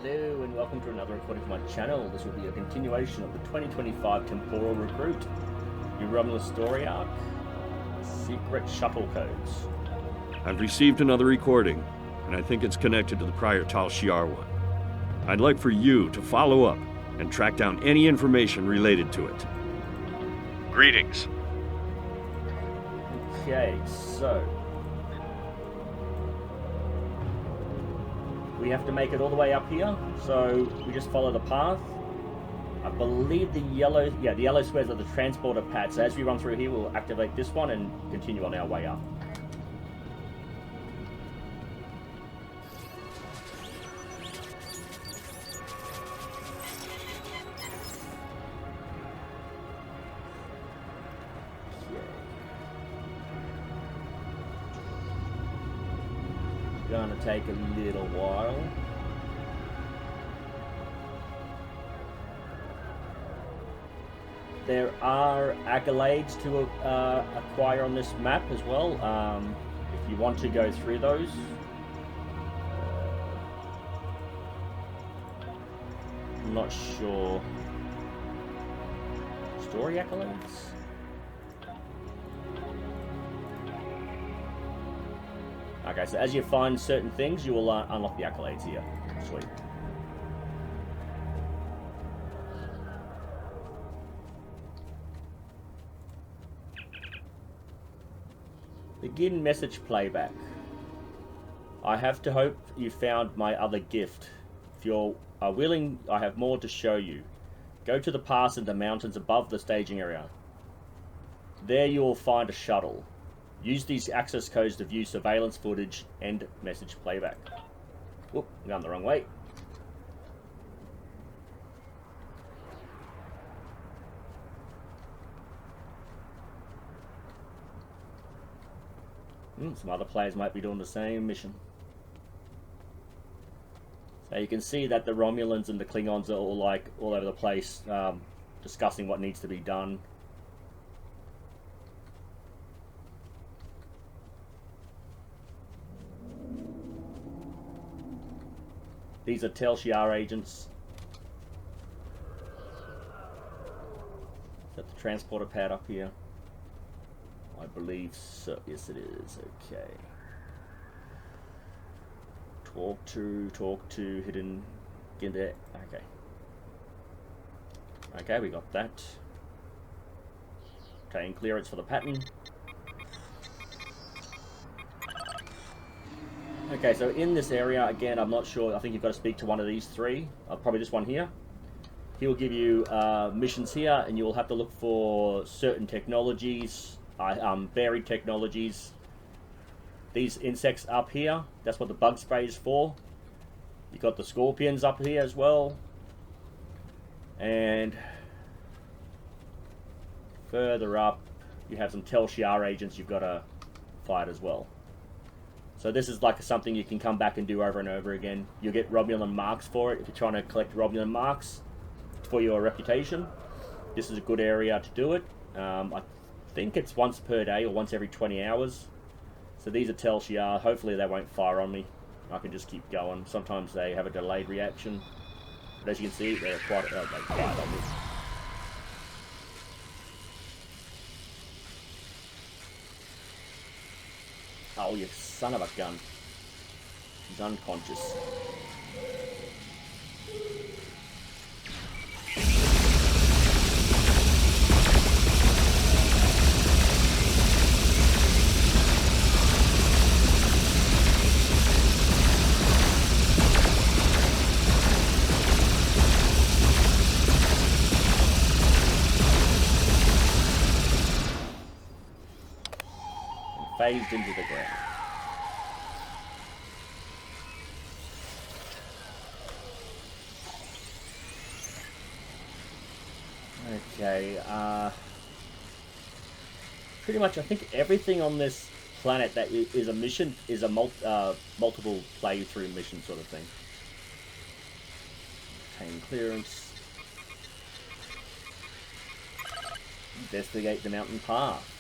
Hello and welcome to another recording from my channel. This will be a continuation of the 2025 Temporal Recruit, your Romulus story arc, Secret Shuttle Codes. I've received another recording, and I think it's connected to the prior Tal Shiar one. I'd like for you to follow up and track down any information related to it. Greetings. Okay, so we have to make it all the way up here, so we just follow the path. I believe the yellow squares are the transporter pads. So as we run through here, we'll activate this one and continue on our way up. Gonna take a little while. There are accolades to acquire on this map as well, if you want to go through those. I'm not sure. Story accolades? Okay, so as you find certain things, you will unlock the accolades here. Sweet. Begin message playback. I have to hope you found my other gift. If you are willing, I have more to show you. Go to the pass in the mountains above the staging area. There you will find a shuttle. Use these access codes to view surveillance footage and message playback. Whoop, I'm going the wrong way. Some other players might be doing the same mission. So you can see that the Romulans and the Klingons are all over the place, discussing what needs to be done. These are Tal Shiar agents. Is that the transporter pad up here? I believe so. Yes, it is. Okay. Talk to, hidden, get there. Okay. Okay, we got that. Obtain clearance for the pattern. Okay, so in this area, again, I'm not sure, I think you've got to speak to one of these three, probably this one here. He will give you missions here, and you will have to look for certain technologies, varied technologies. These insects up here, that's what the bug spray is for. You've got the scorpions up here as well. And further up, you have some Tal Shiar agents you've got to fight as well. So this is like something you can come back and do over and over again. You'll get Romulan marks for it if you're trying to collect Romulan marks for your reputation. This is a good area to do it. I think it's once per day or once every 20 hours. So these are Tal Shiar. Hopefully they won't fire on me. I can just keep going. Sometimes they have a delayed reaction. But as you can see, they're quite they fire on me. Oh, you son of a gun. He's unconscious. Phased into the ground. Okay, pretty much I think everything on this planet that is a mission is a multiple playthrough mission sort of thing. Obtain clearance. Investigate the mountain path.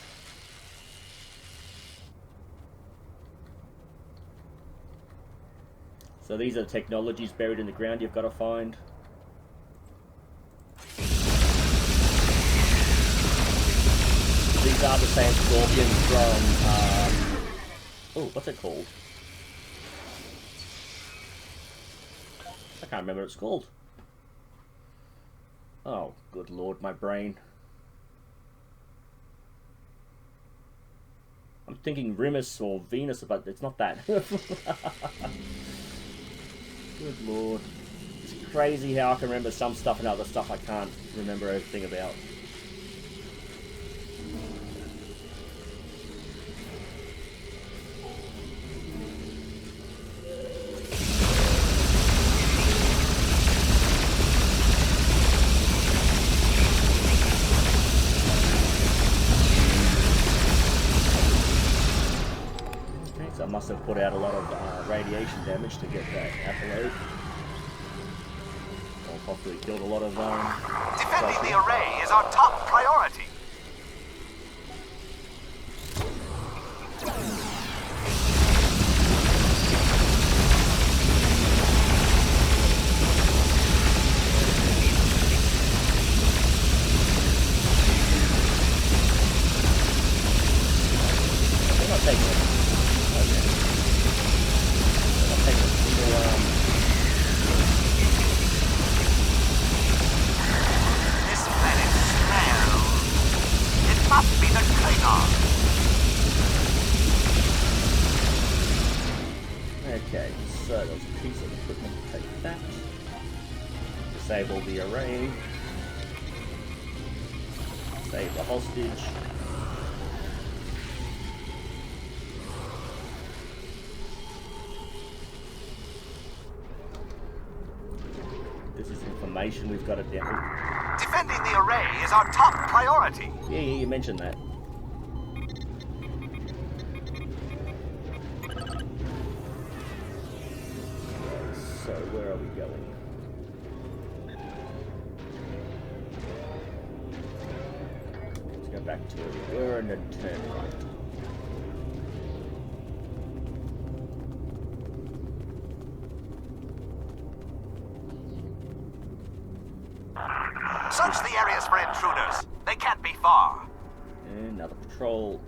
So these are the technologies buried in the ground you've got to find. These are the same scorpions from, oh, what's it called? I can't remember what it's called. Oh, good lord, my brain. I'm thinking Rimus or Venus, but it's not that. Good lord. It's crazy how I can remember some stuff and other stuff I can't remember everything about. So I must have put out a lot of radiation damage to get that accolade. Or possibly killed a lot of Defending the array is our top priority. They're not taking it. This planet smells. It must be the Klingon. Okay, so there's a piece of equipment to take that. Disable the array. Save the hostage. This is information we've got it down. Defending the array is our top priority. Yeah, you mentioned that. So, where are we going? Let's go back to where we were and then turn right. Search the areas for intruders. They can't be far. And another patrol.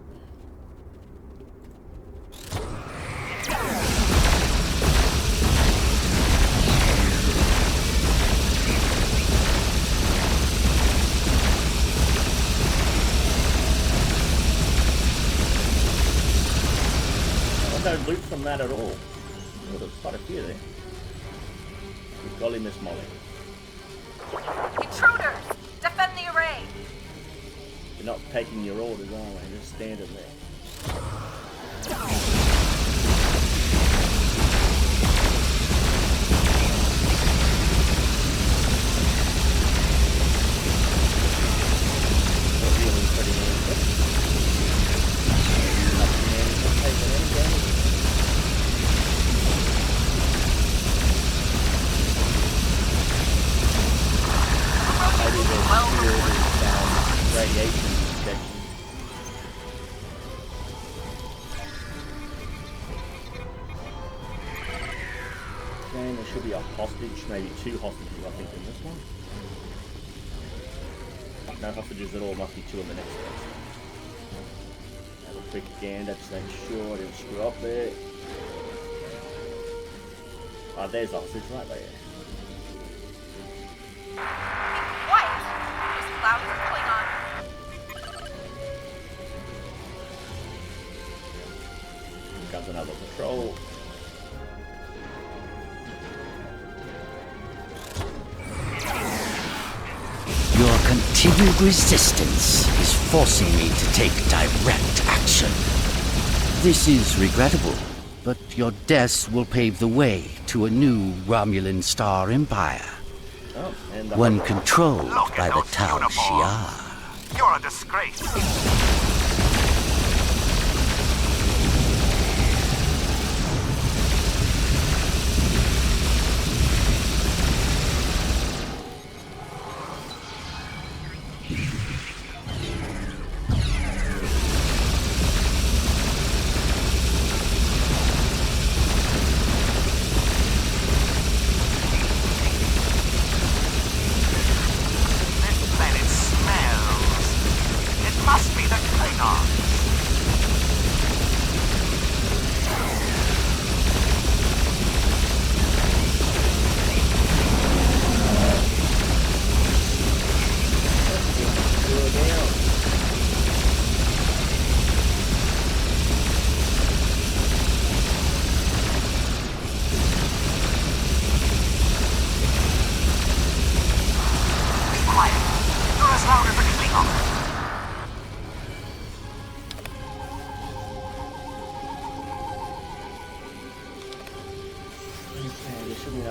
No loot from that at all. Oh, there's quite a few there. Golly, Miss Molly. Intruders! Defend the array! You're not taking your orders, are they? Just standing there. Not really putting in. Not taking any damage. Maybe there's radiation protection. And there should be a hostage, maybe two hostages, I think, in this one. No hostages at all, must be two in the next one. Have a quick gander to make sure I didn't screw up there. Oh, there's the hostage right there. Quiet! This cloud is Klingon. Here comes another patrol. Your continued resistance is forcing me to take direct action. This is regrettable, but your deaths will pave the way to a new Romulan star empire. Oh, and the One controlled Look by at the those Tal uniforms. Shiar. You're a disgrace.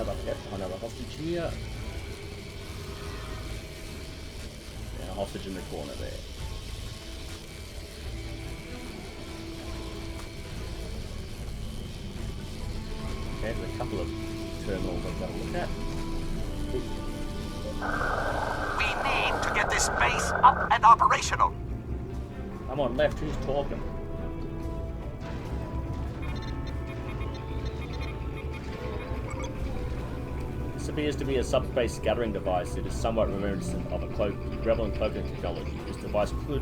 another hostage here. And a hostage in the corner there. Okay, there's a couple of terminals I've got to look at. We need to get this base up and operational. I'm on left, who's talking? This appears to be a subspace scattering device. It is somewhat reminiscent of a Rebel cloaking technology. This device could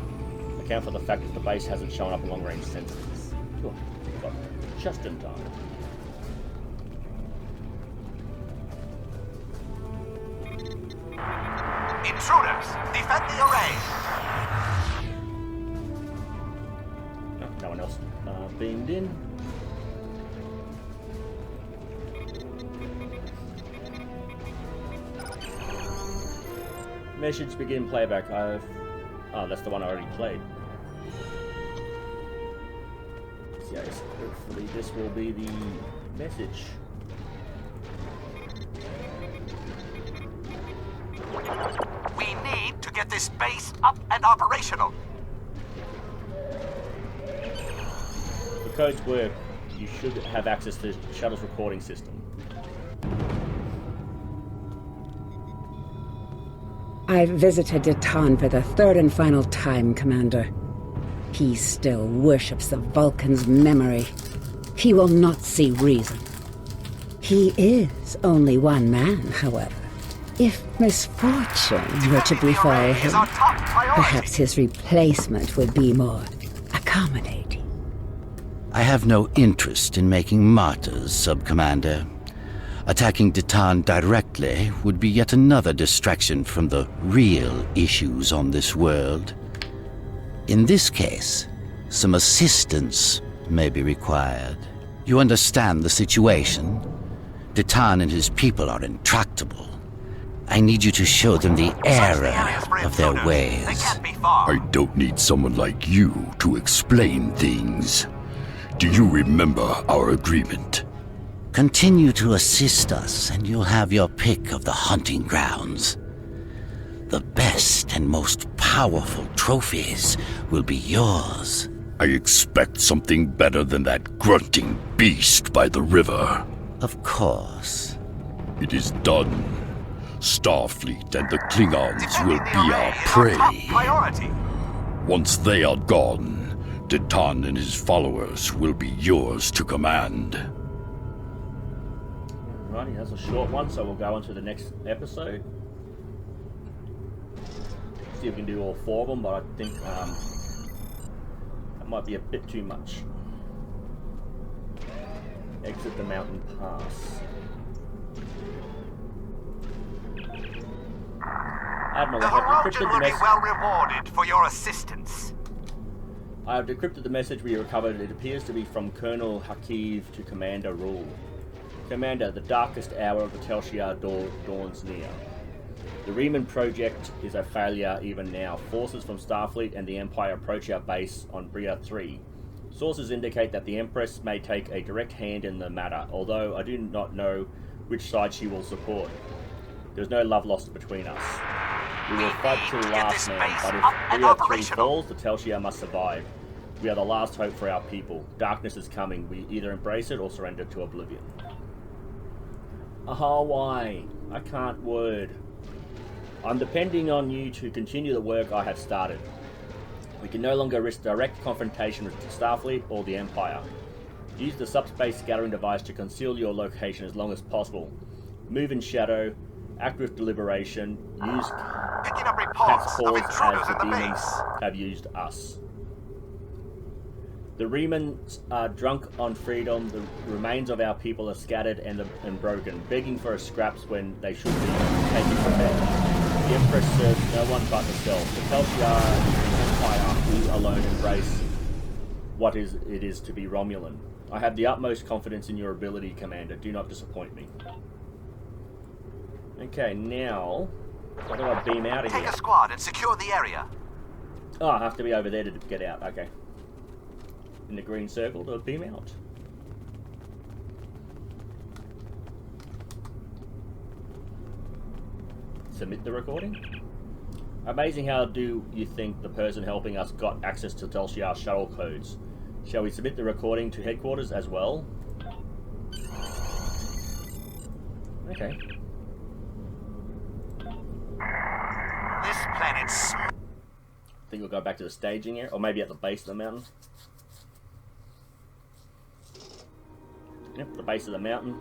account for the fact that the base hasn't shown up in long-range sensors. Cool. Got there. Just in time. Intruders, defend the array. No one else beamed in. Message begin playback. Oh, that's the one I already played. So yes, hopefully this will be the message. We need to get this base up and operational. The codes work. You should have access to the shuttle's recording system. I've visited Detan for the third and final time, Commander. He still worships the Vulcan's memory. He will not see reason. He is only one man, however. If misfortune were to befall him, perhaps his replacement would be more accommodating. I have no interest in making martyrs, Sub-Commander. Attacking Detan directly would be yet another distraction from the real issues on this world. In this case, some assistance may be required. You understand the situation? Detan and his people are intractable. I need you to show them the error of their ways. They can't be far. I don't need someone like you to explain things. Do you remember our agreement? Continue to assist us, and you'll have your pick of the hunting grounds. The best and most powerful trophies will be yours. I expect something better than that grunting beast by the river. Of course. It is done. Starfleet and the Klingons will Defending be the our array is our top prey. priority. Once they are gone, Detan and his followers will be yours to command. Righty, that's a short one, so we'll go on to the next episode. See if we can do all 4 of them, but I think that might be a bit too much. Exit the mountain pass. Admiral, The I have Herodian decrypted the will be message. well rewarded for your assistance. I have decrypted the message we recovered. It appears to be from Colonel Hakiv to Commander Rule. Commander, the darkest hour of the Tel Shiar dawns near. The Riemann project is a failure even now. Forces from Starfleet and the Empire approach our base on Bria 3. Sources indicate that the Empress may take a direct hand in the matter, although I do not know which side she will support. There's no love lost between us. We will fight till the last man, but if Bria 3 falls, the Tel Shiar must survive. We are the last hope for our people. Darkness is coming. We either embrace it or surrender to oblivion. Oh, why? I can't word. I'm depending on you to continue the work I have started. We can no longer risk direct confrontation with Starfleet or the Empire. Use the subspace scattering device to conceal your location as long as possible. Move in shadow, act with deliberation, use Picking up cat's reports of paws intruders as the in the demons base. have used us. The Riemanns are drunk on freedom. The remains of our people are scattered and broken, begging for scraps when they should be taken from them. The Empress serves no one but herself. The Tel Shiar Empire who alone embrace what it is to be Romulan. I have the utmost confidence in your ability, Commander. Do not disappoint me. Okay, now how do I beam out of here? Take a squad and secure the area. Oh, I have to be over there to get out. Okay. In the green circle to beam out. submit the recording. Amazing how do you think the person helping us got access to Tel Shiar's shuttle codes? Shall we submit the recording to headquarters as well? Okay. This planet's... I think we'll go back to the staging area, or maybe at the base of the mountain. Yep, the base of the mountain.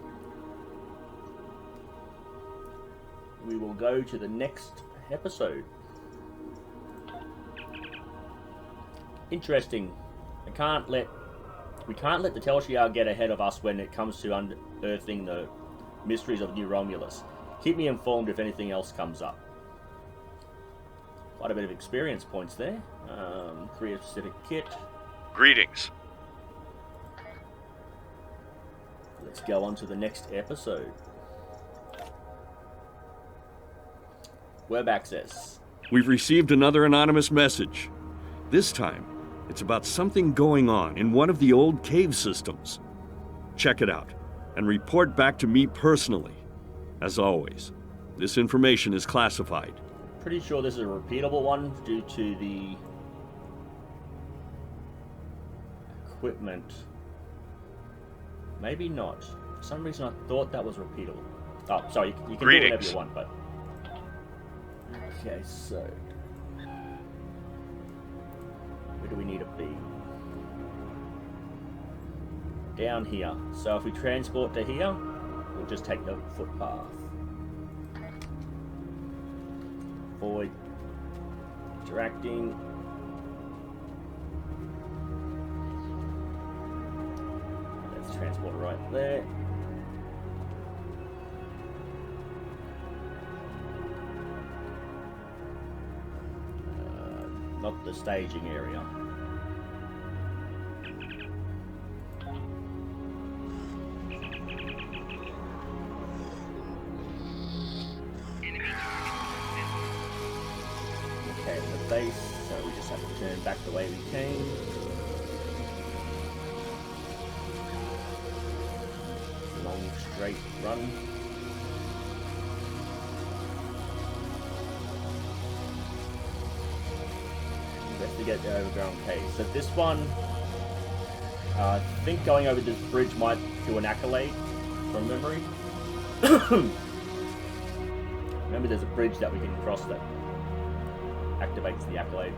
We will go to the next episode. Interesting. We can't let the Tel Shiar get ahead of us when it comes to unearthing the mysteries of New Romulus. Keep me informed if anything else comes up. Quite a bit of experience points there. Create a specific kit. Greetings. Let's go on to the next episode. Web access. We've received another anonymous message. This time, it's about something going on in one of the old cave systems. Check it out, and report back to me personally. As always, this information is classified. Pretty sure this is a repeatable one due to the equipment. Maybe not. For some reason I thought that was repeatable. Oh, sorry, you can do whatever you want, but... Okay, so... where do we need to be? Down here. So if we transport to here, we'll just take the footpath. Void. Interacting. Let's transport right there. Not the staging area. Okay, the base, so we just have to turn back the way we came. Long straight run. Investigate the overgrown cave. So this one, I think going over this bridge might do an accolade from memory. Remember, there's a bridge that we can cross that activates the accolade.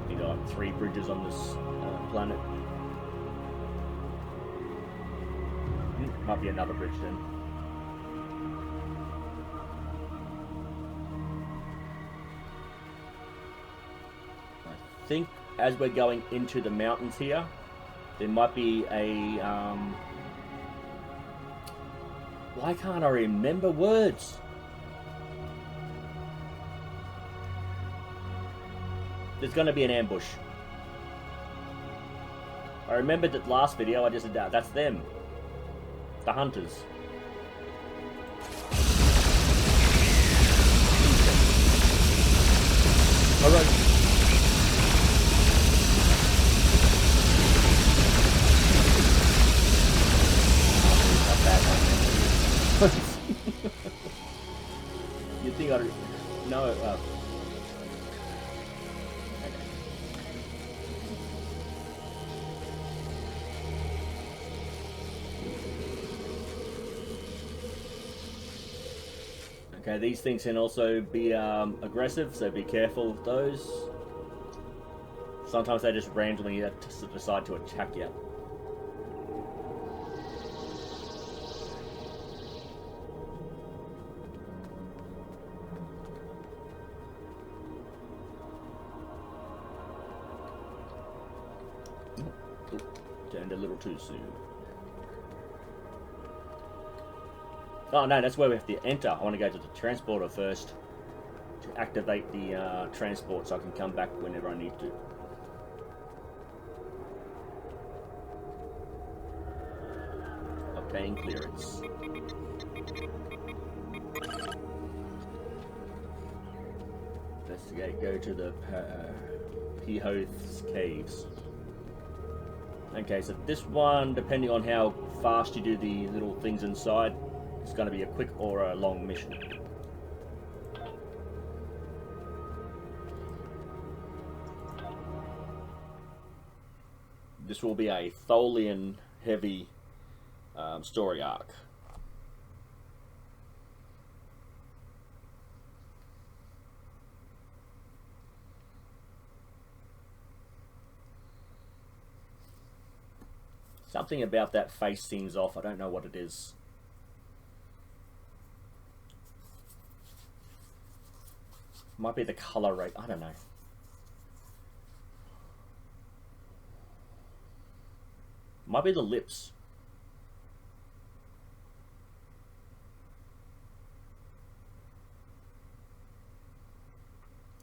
I think there are like 3 bridges on this planet. Might be another bridge then. I think as we're going into the mountains here, there might be a why can't I remember words? There's going to be an ambush. I remembered that last video I just did that. That's them. The hunters. Alright. You think I'd... No, okay, these things can also be aggressive, so be careful of those. Sometimes they just randomly decide to attack you. Turned a little too soon. Oh no, that's where we have to enter. I want to go to the transporter first to activate the transport so I can come back whenever I need to. Obtain clearance. Investigate, go to the Pehoth's caves. Okay, so this one, depending on how fast you do the little things inside, it's going to be a quick or a long mission. This will be a Tholian heavy story arc. Something about that face seems off. I don't know what it is. Might be the color rate. I don't know. Might be the lips.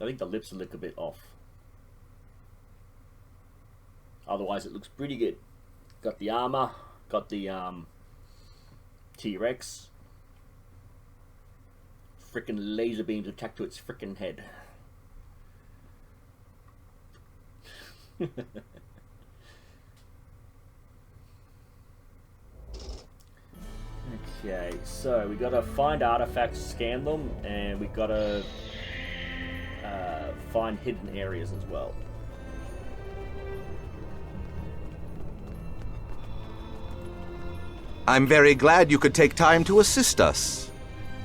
I think the lips are a little bit off. Otherwise, it looks pretty good. Got the armor, got the T-Rex. Frickin' laser beams attacked to its frickin' head. Okay, so we gotta find artifacts, scan them, and we gotta find hidden areas as well. I'm very glad you could take time to assist us.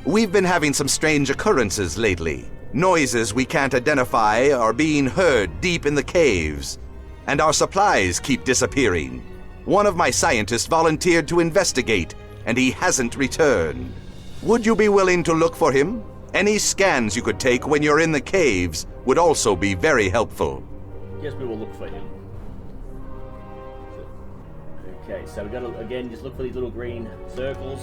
We've been having some strange occurrences lately. Noises we can't identify are being heard deep in the caves, and our supplies keep disappearing. One of my scientists volunteered to investigate, and he hasn't returned. Would you be willing to look for him? Any scans you could take when you're in the caves would also be very helpful. Yes, we will look for him. Okay, so we gotta, again, just look for these little green circles.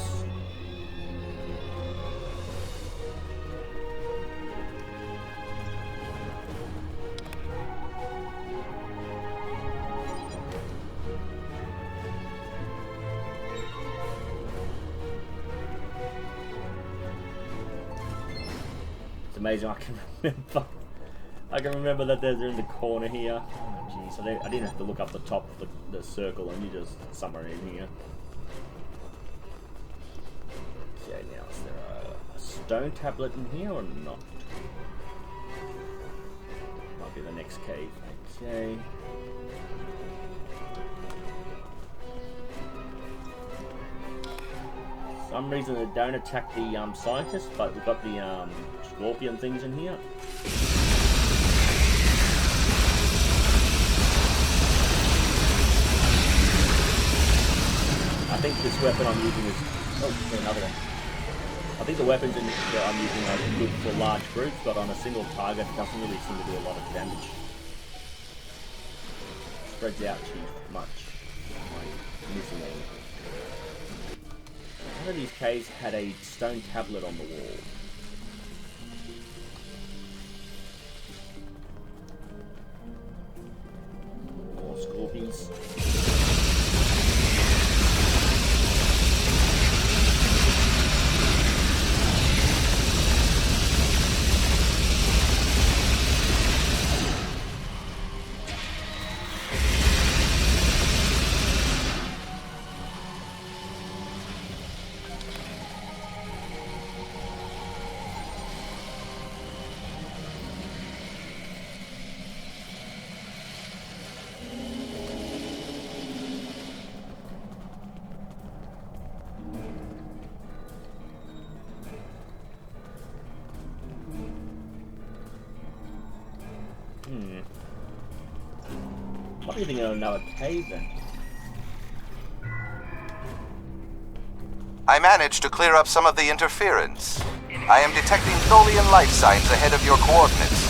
It's amazing, I can remember that they're in the corner here. Oh jeez, I didn't have to look up the top of the circle, and you just somewhere in here. Okay, now is there a stone tablet in here or not? Might be the next cave. Okay. For some reason they don't attack the scientists, but we've got the scorpion things in here. I think this weapon I'm using is... Oh, there's another one. I think the weapons that I'm using are good for large groups, but on a single target it doesn't really seem to do a lot of damage. Spreads out too much. Like, missing it. One of these caves had a stone tablet on the wall. More scorpions. What do you think of another cave then? I managed to clear up some of the interference. I am detecting Tholian life signs ahead of your coordinates.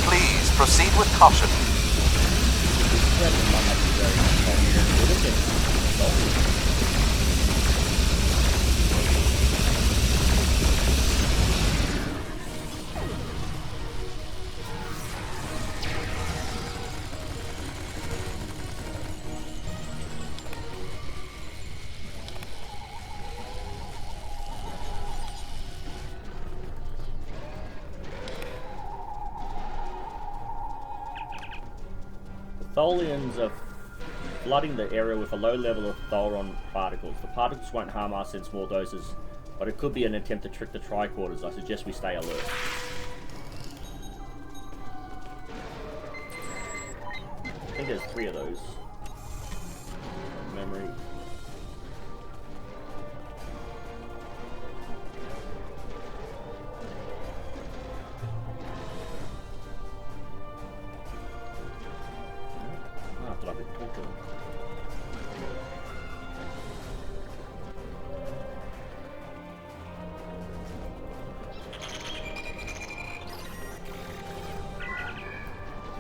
Please proceed with caution. Tholians are flooding the area with a low level of Thoron particles. The particles won't harm us in small doses, But it could be an attempt to trick the tricorders. I suggest we stay alert. I think there's 3 of those. Memory. After I could talk to them.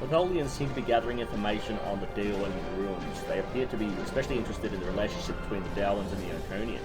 The Tholians seem to be gathering information on the Daewin ruins. They appear to be especially interested in the relationship between the Daewins and the Iconians.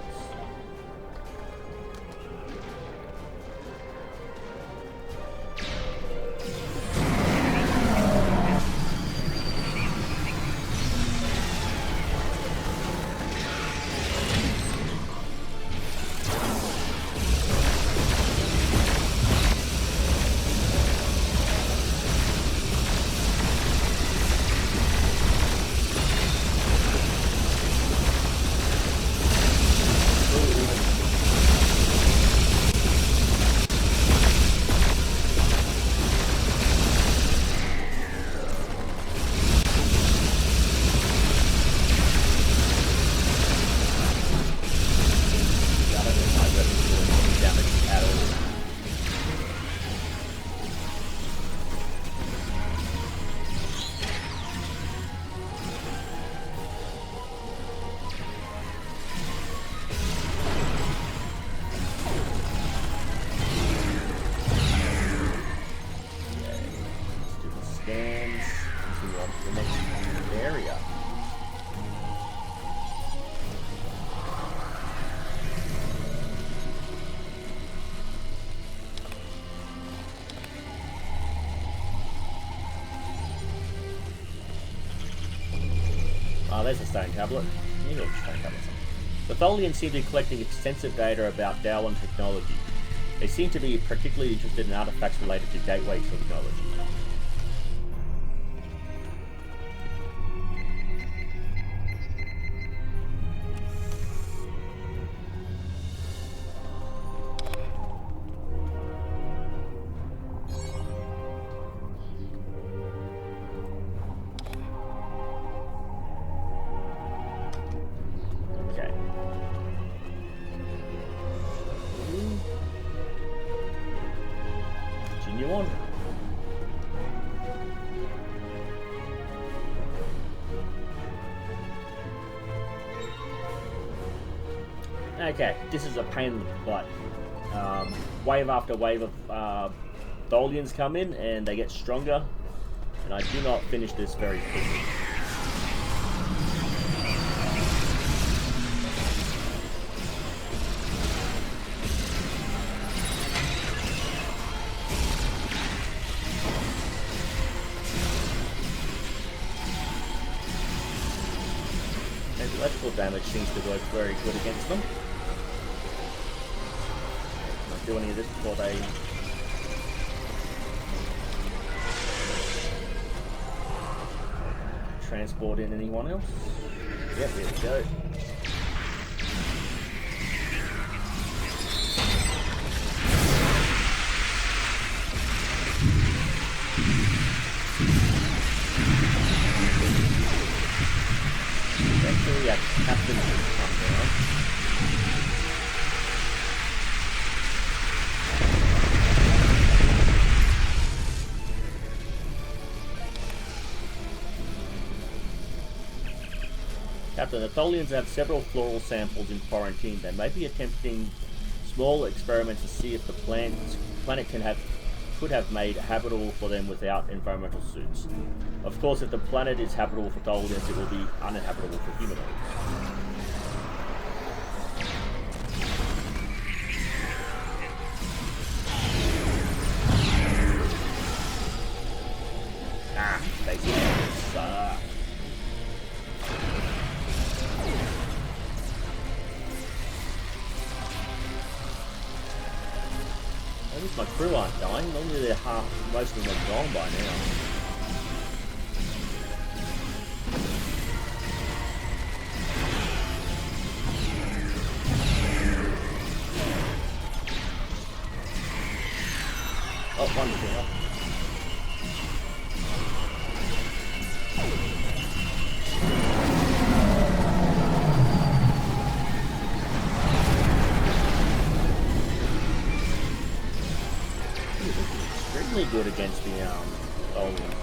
There's a stone tablet. Stone tablet. The Tholians seem to be collecting extensive data about Daewin technology. They seem to be particularly interested in artifacts related to gateway technology. Okay, this is a pain in the butt. Wave after wave of Tholians come in and they get stronger, and I do not finish this very quickly. Electrical damage seems to work very good against them. Not do any of this before they transport in anyone else. Yep, here we go. Eventually, a captain will come down. Captain, the Tholians have several floral samples in quarantine. They may be attempting small experiments to see if the planet could have made habitable for them without environmental suits. Of course, if the planet is habitable for Tholians, it will be uninhabitable for humanoids. They suck. At least my crew aren't dying. Normally they're most of them are gone by now. Oh, one's going up. Extremely good against the Tholians.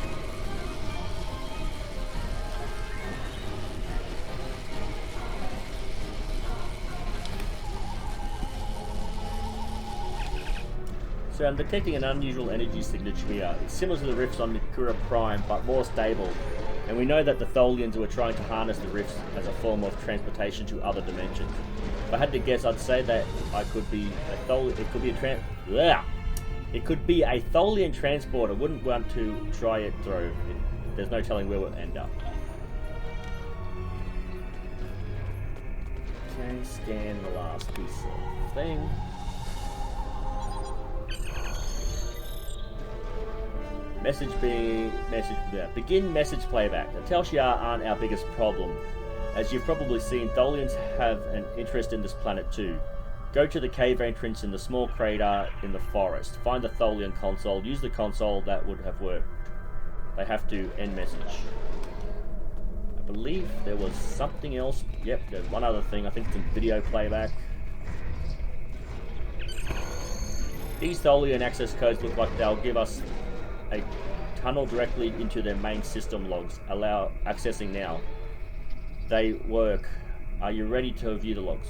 So I'm detecting an unusual energy signature here. It's similar to the rifts on Mikura Prime, but more stable. And we know that the Tholians were trying to harness the rifts as a form of transportation to other dimensions. If I had to guess, I'd say that it could be a Tholian transporter. Wouldn't want to try it through. There's no telling where we'll end up. Okay, scan the last piece of thing. Begin message playback. The Tal Shiar aren't our biggest problem. As you've probably seen, Tholians have an interest in this planet too. Go to the cave entrance in the small crater in the forest. Find the Tholian console. Use the console. That would have worked. They have to end message. I believe there was something else. Yep, there's one other thing. I think it's in video playback. These Tholian access codes look like they'll give us a tunnel directly into their main system logs. Allow accessing now. They work. Are you ready to view the logs?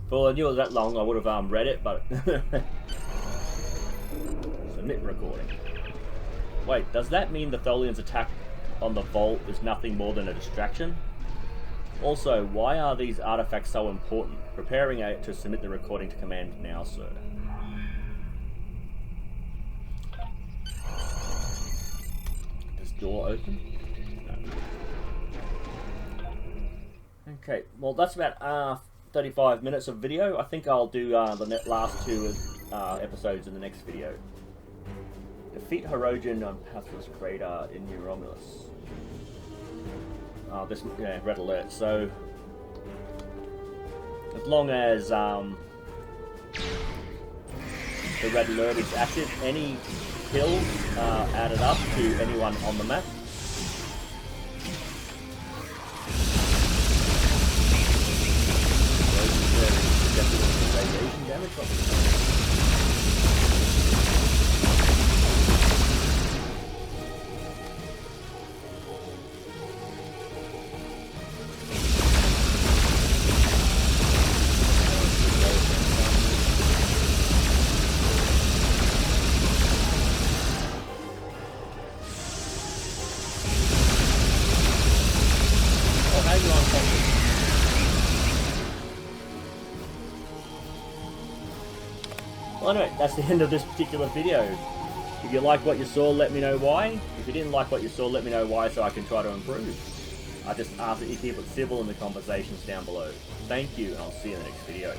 Well, I knew it was that long, I would have read it, but... Submit recording. Wait, does that mean the Tholians' attack on the vault is nothing more than a distraction? Also, why are these artifacts so important? Preparing to submit the recording to command now, sir. Does door open? No. Okay, well that's about 35 minutes of video. I think I'll do the last two episodes in the next video. Defeat Hirogen on Pathless Crater in New Romulus. This red alert. So as long as the red alert is active, any kills are added up to anyone on the map. Radiation damage. Well, anyway, that's the end of this particular video. If you like what you saw, let me know why. If you didn't like what you saw, let me know why so I can try to improve. I just ask that you keep it civil in the conversations down below. Thank you, and I'll see you in the next video.